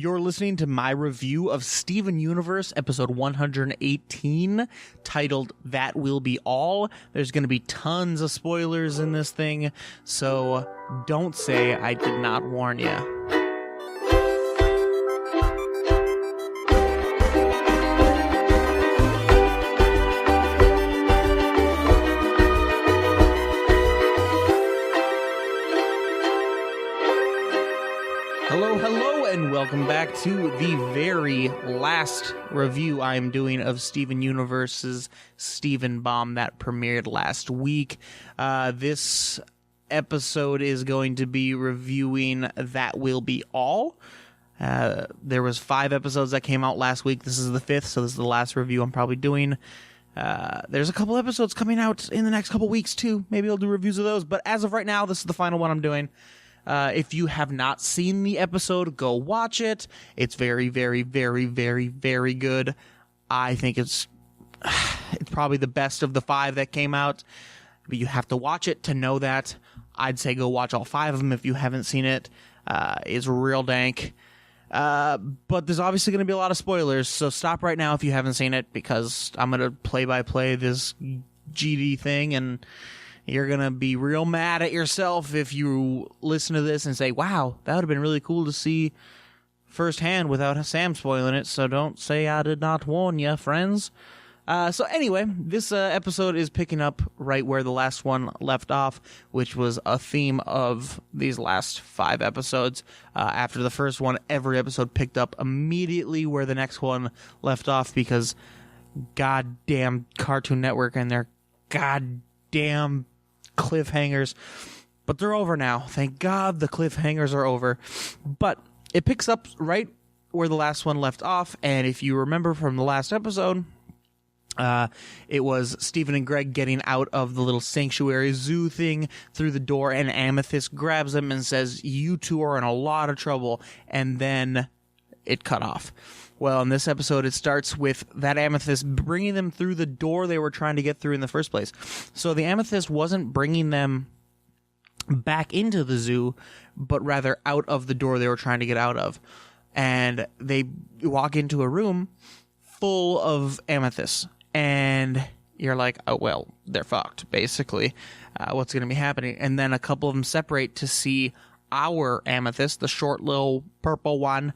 You're listening to my review of Steven Universe, episode 118, titled That Will Be All. There's going to be tons of spoilers in this thing, so don't say I did not warn you. Hello, and welcome back to the very last review I'm doing of Steven Universe's Steven Bomb that premiered last week. This episode is going to be reviewing That Will Be All. There was 5 episodes that came out last week. This is the 5th, so this is the last review I'm probably doing. There's a couple episodes coming out in the next couple weeks, too. Maybe I'll do reviews of those, but as of right now, this is the final one I'm doing. If you have not seen the episode, go watch it. It's very, very, very, very, very good. I think it's probably the best of the 5 that came out. But you have to watch it to know that. I'd say go watch all 5 of them if you haven't seen it. It's real dank. But there's obviously going to be a lot of spoilers, so stop right now if you haven't seen it, because I'm going to play-by-play this GD thing, and you're going to be real mad at yourself if you listen to this and say, wow, that would have been really cool to see firsthand without Sam spoiling it, so don't say I did not warn you, friends. So anyway, this episode is picking up right where the last one left off, which was a theme of these last 5 episodes. After the first one, every episode picked up immediately where the next one left off, because goddamn Cartoon Network and their goddamn cliffhangers. But they're over now. Thank God the cliffhangers are over. But it picks up right where the last one left off, and if you remember from the last episode, it was Steven and Greg getting out of the little sanctuary zoo thing through the door, and Amethyst grabs them and says, you two are in a lot of trouble, and then it cut off. Well, in this episode, it starts with that Amethyst bringing them through the door they were trying to get through in the first place. So the Amethyst wasn't bringing them back into the zoo, but rather out of the door they were trying to get out of. And they walk into a room full of amethysts. And you're like, oh, well, they're fucked, basically. What's going to be happening? And then a couple of them separate to see our amethyst, the short little purple one,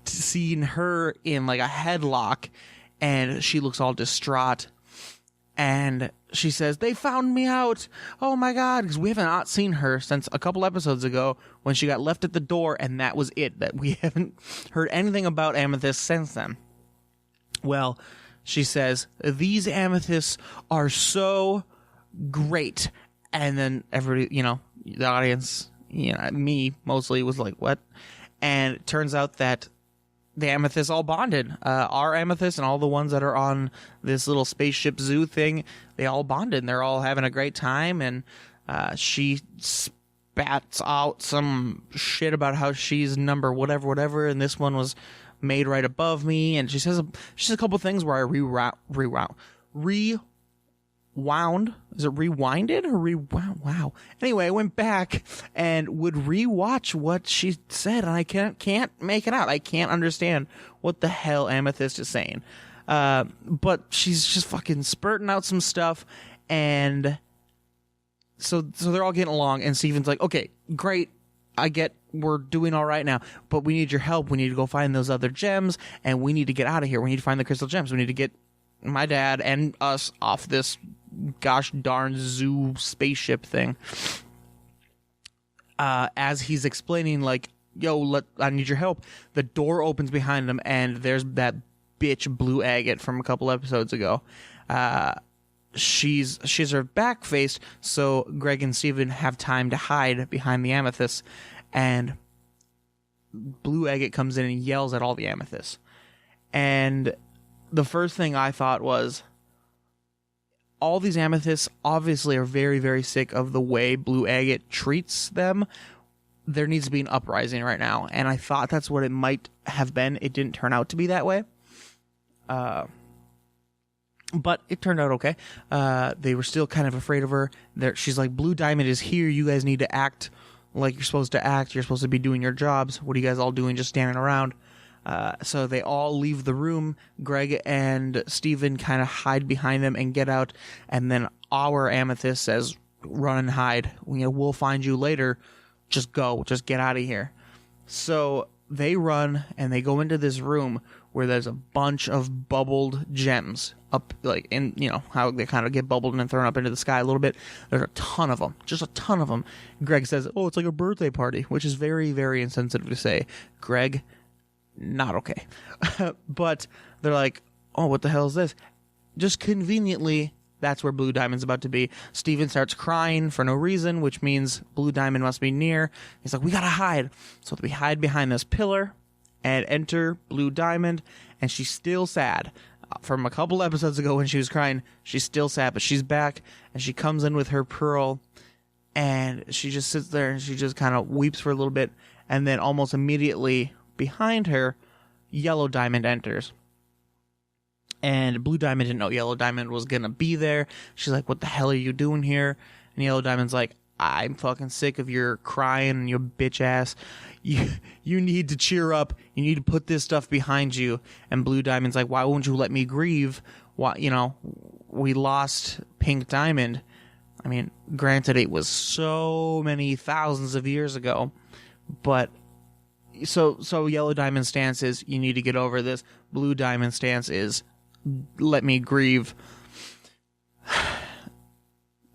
seeing her in like a headlock, and she looks all distraught, and she says, they found me out, oh my god, because we have not seen her since a couple episodes ago when she got left at the door, and that was it. That we haven't heard anything about Amethyst since then. Well, she says, these amethysts are so great, and then everybody, the audience, me mostly, was like, what? And it turns out that the amethysts all bonded. Our amethyst and all the ones that are on this little spaceship zoo thing, they all bonded, and they're all having a great time. And she spats out some shit about how she's number whatever, and this one was made right above me. And she says a couple things where I rewound. Is it rewinded or rewound? Wow. Anyway, I went back and would rewatch what she said, and I can't make it out. I can't understand what the hell Amethyst is saying. But she's just fucking spurting out some stuff, and so they're all getting along, and Steven's like, okay, great. I get we're doing all right now, but we need your help. We need to go find those other gems, and we need to get out of here. We need to find the crystal gems. We need to get my dad and us off this gosh darn zoo spaceship thing. As he's explaining, like, yo, I need your help, the door opens behind him, and there's that bitch Blue Agate from a couple episodes ago. She's her back faced, so Greg and Steven have time to hide behind the amethyst, and Blue Agate comes in and yells at all the amethysts. And the first thing I thought was, all these amethysts obviously are very, very sick of the way Blue Agate treats them. There needs to be an uprising right now, and I thought that's what it might have been. It didn't turn out to be that way. But it turned out okay. They were still kind of afraid of her. She's like, Blue Diamond is here. You guys need to act like you're supposed to act. You're supposed to be doing your jobs. What are you guys all doing just standing around? So they all leave the room. Greg and Steven kind of hide behind them and get out. And then our Amethyst says, run and hide. We'll find you later. Just go. Just get out of here. So they run and they go into this room where there's a bunch of bubbled gems up, like, in, how they kind of get bubbled and thrown up into the sky a little bit. There's a ton of them. Just a ton of them. Greg says, oh, it's like a birthday party, which is very, very insensitive to say. Greg, not okay. But they're like, oh, what the hell is this? Just conveniently, that's where Blue Diamond's about to be. Steven starts crying for no reason, which means Blue Diamond must be near. He's like, we gotta hide. So we hide behind this pillar and enter Blue Diamond, and she's still sad. From a couple episodes ago when she was crying, she's still sad, but she's back, and she comes in with her pearl, and she just sits there, and she just kind of weeps for a little bit, and then almost immediately behind her, Yellow Diamond enters. And Blue Diamond didn't know Yellow Diamond was gonna be there. She's like, what the hell are you doing here? And Yellow Diamond's like, I'm fucking sick of your crying and your bitch ass. You need to cheer up. You need to put this stuff behind you. And Blue Diamond's like, why won't you let me grieve? Why, we lost Pink Diamond. I mean, granted, it was so many thousands of years ago, but so Yellow Diamond's stance is, you need to get over this. Blue Diamond's stance is, let me grieve.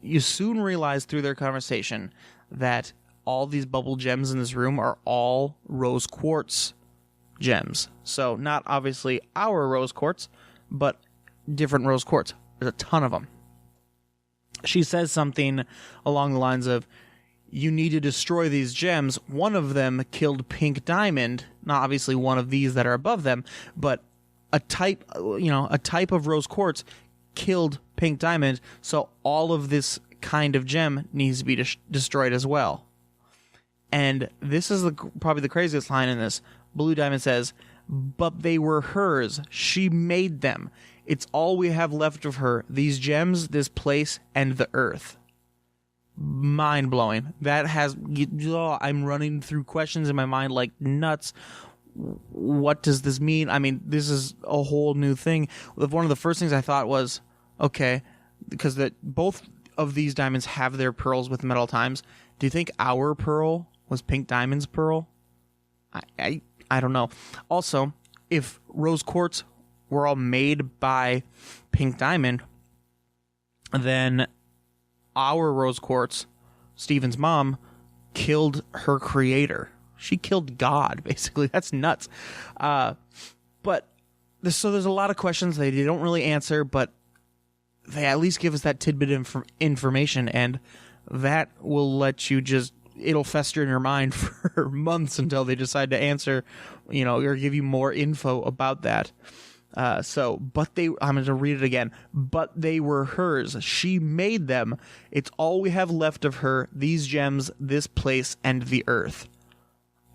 You soon realize through their conversation that all these bubble gems in this room are all rose quartz gems. So not obviously our rose quartz, but different rose quartz. There's a ton of them. She says something along the lines of, you need to destroy these gems. One of them killed Pink Diamond. Not obviously one of these that are above them, but a type of rose quartz killed Pink Diamond, so all of this kind of gem needs to be destroyed as well. And this is probably the craziest line in this. Blue Diamond says, but they were hers. She made them. It's all we have left of her. These gems, this place, and the earth. Mind-blowing. That has... I'm running through questions in my mind like nuts. What does this mean? I mean, this is a whole new thing. One of the first things I thought was, okay, because both of these diamonds have their pearls with metal times. Do you think our pearl was Pink Diamond's pearl? I don't know. Also, if rose quartz were all made by Pink Diamond, then our rose quartz, Steven's mom, killed her creator. She killed God, basically. That's nuts. But there's a lot of questions they don't really answer, but they at least give us that tidbit of information, and that will let you it'll fester in your mind for months until they decide to answer, or give you more info about that. I'm going to read it again. But they were hers. She made them. It's all we have left of her, these gems, this place, and the earth.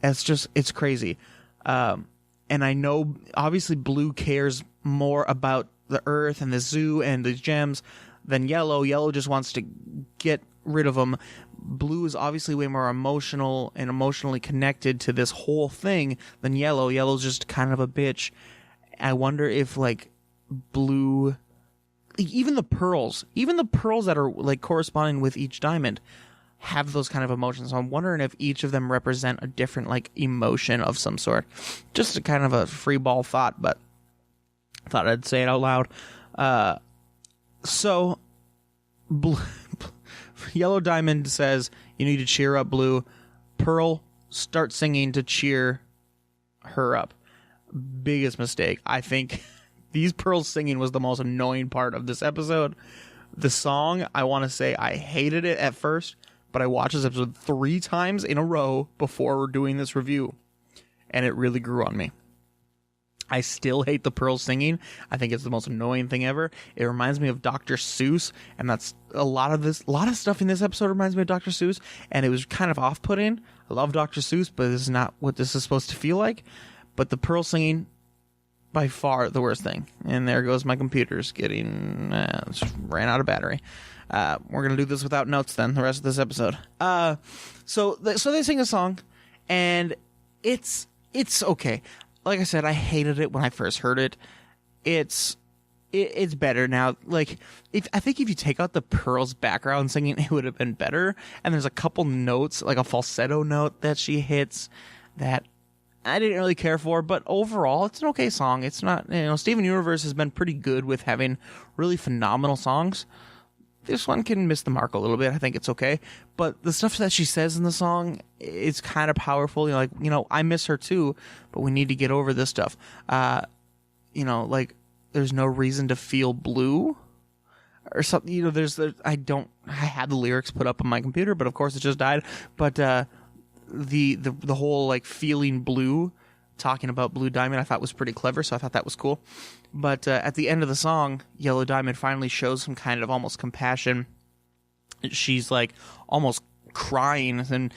It's crazy. And I know, obviously, Blue cares more about the earth and the zoo and the gems than Yellow. Yellow just wants to get rid of them. Blue is obviously way more emotional and emotionally connected to this whole thing than Yellow. Yellow's just kind of a bitch. I wonder if, Blue... Even the pearls that are, corresponding with each diamond have those kind of emotions. So I'm wondering if each of them represent a different emotion of some sort. Just a kind of a free ball thought, but I thought I'd say it out loud. So Yellow Diamond says, you need to cheer up Blue. Pearl starts singing to cheer her up. Biggest mistake. I think these pearls singing was the most annoying part of this episode. The song, I want to say I hated it at first, but I watched this episode 3 times in a row before we're doing this review, and it really grew on me. I still hate the pearl singing. I think it's the most annoying thing ever. It reminds me of Dr. Seuss, and that's a lot of stuff in this episode reminds me of Dr. Seuss, and it was kind of off-putting. I love Dr. Seuss, but this is not what this is supposed to feel like. But the pearl singing, by far the worst thing. And there goes my computer's getting... ran out of battery. We're gonna do this without notes then. The rest of this episode. So they sing a song, and it's okay. Like I said, I hated it when I first heard it. It's better now. Like, I think if you take out the Pearl's background singing, it would have been better. And there's a couple notes, like a falsetto note that she hits that I didn't really care for. But overall, it's an okay song. It's not, Steven Universe has been pretty good with having really phenomenal songs. This one can miss the mark a little bit. I think it's okay. But the stuff that she says in the song is kind of powerful. I miss her too, but we need to get over this stuff. There's no reason to feel blue or something. I had the lyrics put up on my computer, but of course it just died. But the whole like feeling blue, talking about Blue Diamond, I thought was pretty clever. So I thought that was cool. But at the end of the song, Yellow Diamond finally shows some kind of almost compassion. She's like almost crying, and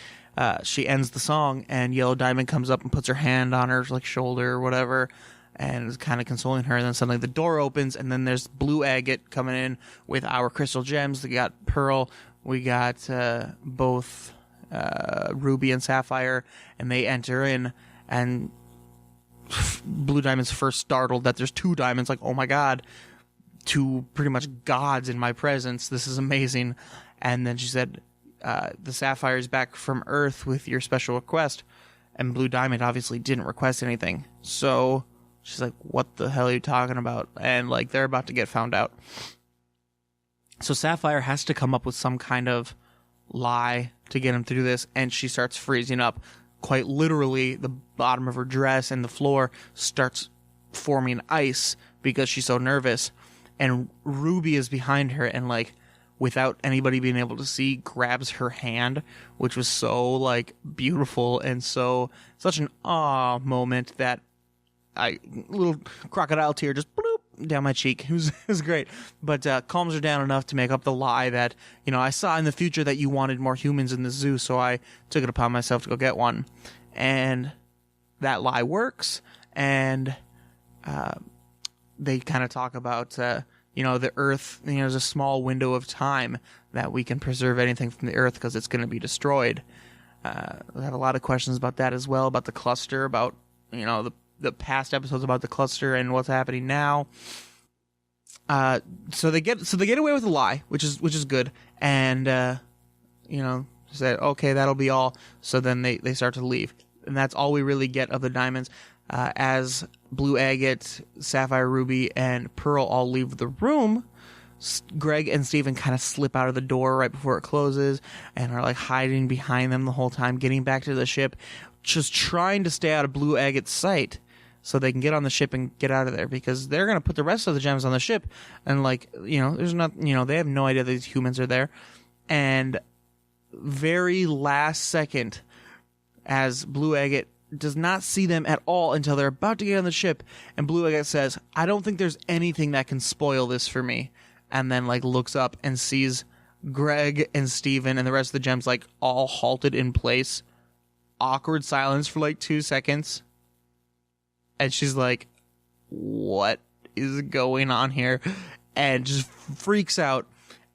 she ends the song, and Yellow Diamond comes up and puts her hand on her like shoulder or whatever, and is kind of consoling her. And then suddenly the door opens, and then there's Blue Agate coming in with our crystal gems. We got Pearl, we got both Ruby and Sapphire, and they enter in, and Blue Diamond's first startled that there's two diamonds, like, oh my god, two pretty much gods in my presence, this is amazing. And then she said, the Sapphire's back from Earth with your special request, and Blue Diamond obviously didn't request anything, so she's like, what the hell are you talking about? And like, they're about to get found out. So Sapphire has to come up with some kind of lie to get him through this, and she starts freezing up. Quite literally, the bottom of her dress and the floor starts forming ice because she's so nervous. And Ruby is behind her, and like, without anybody being able to see, grabs her hand, which was so like beautiful and such an awe moment that little crocodile tear just bloop down my cheek. It was great, but calms her down enough to make up the lie that, I saw in the future that you wanted more humans in the zoo, so I took it upon myself to go get one. And that lie works, and they kind of talk about the Earth. There's a small window of time that we can preserve anything from the Earth because it's going to be destroyed. We had a lot of questions about that as well, about the cluster, about the past episodes about the cluster and what's happening now. So they get away with a lie, which is good. And said, okay, that'll be all. So then they start to leave, and that's all we really get of the diamonds. As Blue Agate, Sapphire, Ruby, and Pearl all leave the room, Greg and Steven kind of slip out of the door right before it closes and are like hiding behind them the whole time, getting back to the ship, just trying to stay out of Blue Agate's sight so they can get on the ship and get out of there, because they're going to put the rest of the gems on the ship. And there's not, they have no idea these humans are there. And very last second, as Blue Agate does not see them at all until they're about to get on the ship, and Blue Agate says, I don't think there's anything that can spoil this for me. And then looks up and sees Greg and Steven and the rest of the gems all halted in place. Awkward silence for 2 seconds. And she's like, what is going on here? And just freaks out.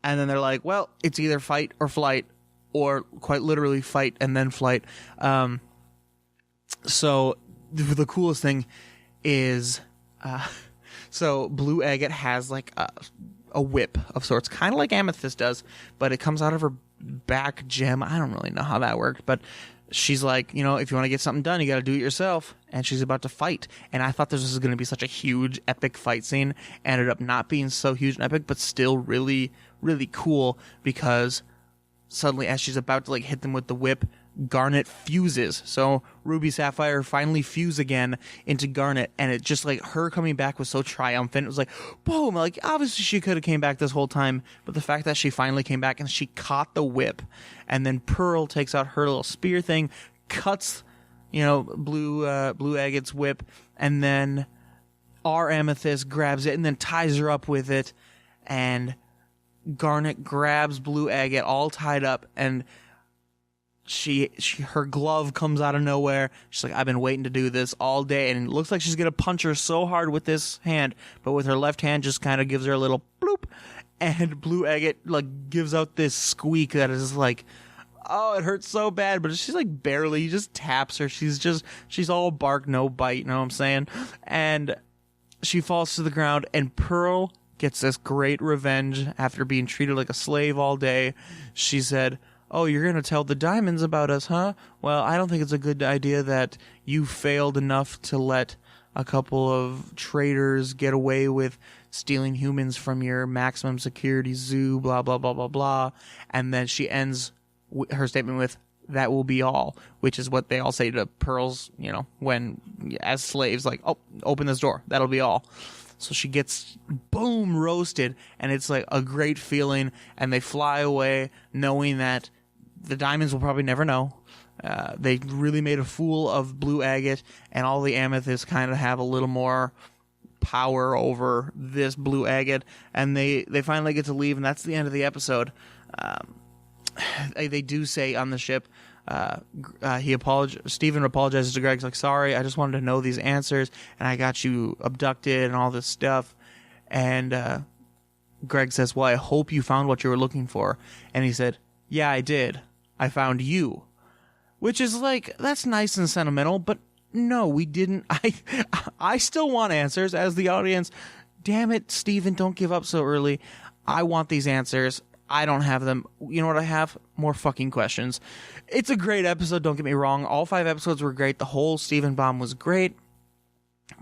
And then they're like, well, it's either fight or flight, or quite literally fight and then flight. So the coolest thing is, so Blue Agate has a whip of sorts, kind of like Amethyst does, but it comes out of her back gem. I don't really know how that worked, but she's like, if you want to get something done, you got to do it yourself. And she's about to fight. And I thought this was going to be such a huge, epic fight scene. Ended up not being so huge and epic, but still really, really cool, because suddenly, as she's about to hit them with the whip, Garnet fuses. So Ruby, Sapphire finally fuse again into Garnet, and it just her coming back was so triumphant. It was boom, obviously she could have came back this whole time, but the fact that she finally came back and she caught the whip, and then Pearl takes out her little spear thing, cuts Blue Agate's whip, and then our Amethyst grabs it and then ties her up with it, and Garnet grabs Blue Agate all tied up, and her glove comes out of nowhere. She's like, I've been waiting to do this all day, and it looks like she's gonna punch her so hard with this hand, but with her left hand just kind of gives her a little bloop, and Blue Agate like gives out this squeak that is like, oh, it hurts so bad, but she's like barely, he just taps her. She's all bark, no bite, you know what I'm saying? And she falls to the ground, and Pearl gets this great revenge after being treated like a slave all day. She said, oh, you're going to tell the diamonds about us, huh? Well, I don't think it's a good idea that you failed enough to let a couple of traitors get away with stealing humans from your maximum security zoo, blah, blah, blah, blah, blah. And then she ends her statement with, that will be all, which is what they all say to Pearls, you know, when as slaves, like, oh, open this door, that'll be all. So she gets boom roasted, and it's like a great feeling, and they fly away knowing that the diamonds will probably never know. They really made a fool of Blue Agate, and all the amethysts kind of have a little more power over this Blue Agate, and they finally get to leave, and that's the end of the episode. They do say on the ship, Steven apologizes to Greg. He's like, sorry, I just wanted to know these answers, and I got you abducted and all this stuff. And Greg says, well, I hope you found what you were looking for. And he said, yeah, I did. I found you. Which is like, that's nice and sentimental, but no, we didn't. I still want answers as the audience. Damn it, Steven, don't give up so early. I want these answers. I don't have them. You know what I have? More fucking questions. It's a great episode, don't get me wrong. All 5 episodes were great. The whole Steven bomb was great.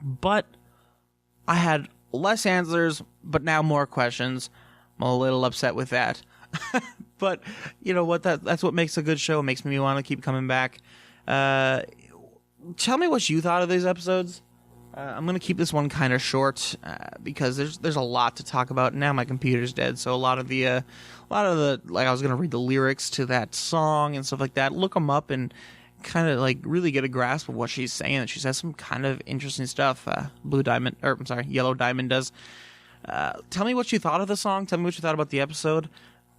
But I had less answers, but now more questions. I'm a little upset with that. But you know what? That's what makes a good show. It makes me want to keep coming back. Tell me what you thought of these episodes. I'm gonna keep this one kind of short because there's a lot to talk about. Now my computer's dead, so a lot of the like I was gonna read the lyrics to that song and stuff like that. Look them up and kind of like really get a grasp of what she's saying. And she says some kind of interesting stuff. Yellow Diamond does. Tell me what you thought of the song. Tell me what you thought about the episode.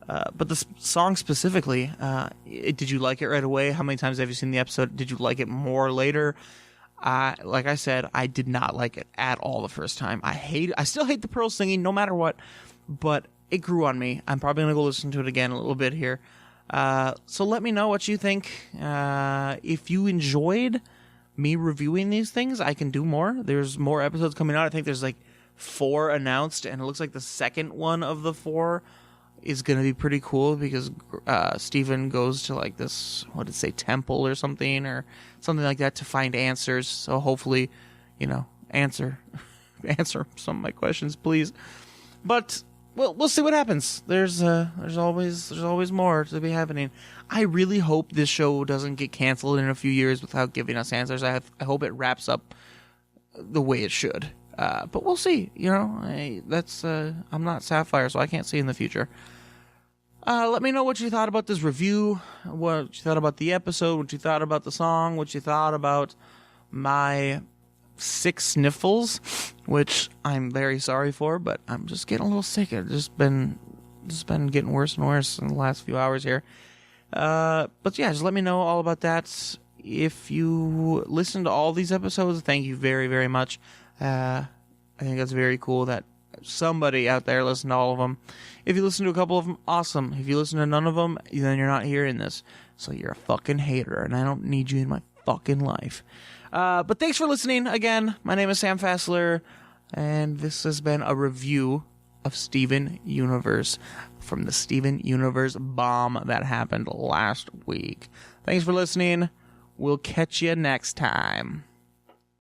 But the song specifically, did you like it right away? How many times have you seen the episode? Did you like it more later? Like I said, I did not like it at all the first time. I still hate the Pearl singing no matter what, but it grew on me. I'm probably going to go listen to it again a little bit here. So let me know what you think. If you enjoyed me reviewing these things, I can do more. There's more episodes coming out. I think there's like 4 announced, and it looks like the second one of the 4 is going to be pretty cool because Steven goes to like this, what did it say, temple or something like that to find answers. So hopefully, you know, answer some of my questions, please. But we'll see what happens. There's always more to be happening. I really hope this show doesn't get canceled in a few years without giving us answers. I hope it wraps up the way it should. But we'll see. You know, I'm not Sapphire, so I can't see in the future. Let me know what you thought about this review, what you thought about the episode, what you thought about the song, what you thought about my 6 sniffles, which I'm very sorry for, but I'm just getting a little sick. It's just been getting worse and worse in the last few hours here. But yeah, just let me know all about that. If you listen to all these episodes, thank you very, very much. I think that's very cool that somebody out there listened to all of them. If you listen to a couple of them, awesome. If you listen to none of them, then you're not hearing this. So you're a fucking hater, and I don't need you in my fucking life. But thanks for listening again. My name is Sam Fassler, and this has been a review of Steven Universe from the Steven Universe bomb that happened last week. Thanks for listening. We'll catch you next time.